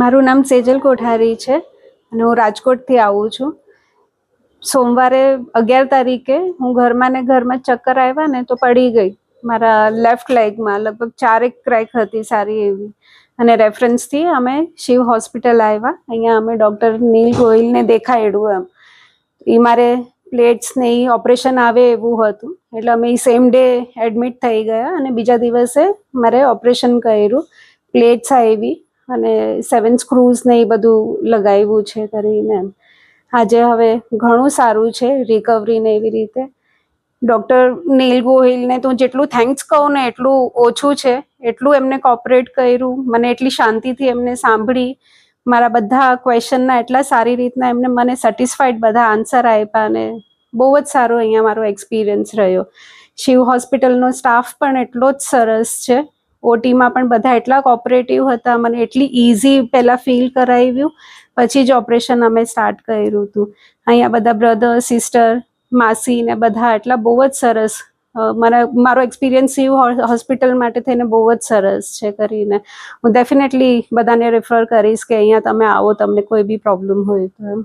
મારું નામ સેજલ કોઠારી છે અને હું રાજકોટથી આવું છું. સોમવારે 11 તારીખે હું ઘરમાં ચક્કર આવ્યા ને તો પડી ગઈ. મારા લેફ્ટ લેગમાં લગભગ 4 ક્રેક હતી સારી એવી, અને રેફરન્સથી અમે શિવ હોસ્પિટલ આવ્યા. અહીંયા અમે ડૉક્ટર નીલ ગોહિલને દેખાડ્યું. એ મારે પ્લેટ્સ ને એ ઓપરેશન આવે એવું હતું, એટલે અમે સેમ ડે એડમિટ થઈ ગયા અને બીજા દિવસે મારે ઓપરેશન કર્યું. પ્લેટ્સ આવી અને 7 સ્ક્રૂઝ ને એ બધું લગાવ્યું છે કરીને. આજે હવે ઘણું સારું છે, રિકવરી ને એવી રીતે. ડૉક્ટર નીલ ગોહિલને તો જેટલું થેન્ક્સ કહું ને એટલું ઓછું છે. એટલું એમને કોઓપરેટ કર્યું, મને એટલી શાંતિથી એમને સાંભળી, મારા બધા ક્વેશ્ચનના એટલા સારી રીતના એમને મને સેટિસ્ફાઈડ બધા આન્સર આપ્યા, અને બહુ જ સારો અહીંયા મારો એક્સપિરિયન્સ રહ્યો. શિવ હોસ્પિટલનો સ્ટાફ પણ એટલો જ સરસ છે. ઓટીમાં પણ બધા એટલા કોઓપરેટિવ હતા. મને એટલી ઇઝી પહેલાં ફીલ કરાવ્યું, પછી જ ઓપરેશન અમે સ્ટાર્ટ કર્યું હતું. અહીંયા બધા બ્રધર, સિસ્ટર, માસી ને બધા એટલા બહુ જ સરસ. મારો એક્સપિરિયન્સ શિવ હોસ્પિટલ માટે થઈને બહુ જ સરસ છે કરીને. હું ડેફિનેટલી બધાને રેફર કરીશ કે અહીંયા તમે આવો, તમને કોઈ બી પ્રોબ્લેમ હોય તો.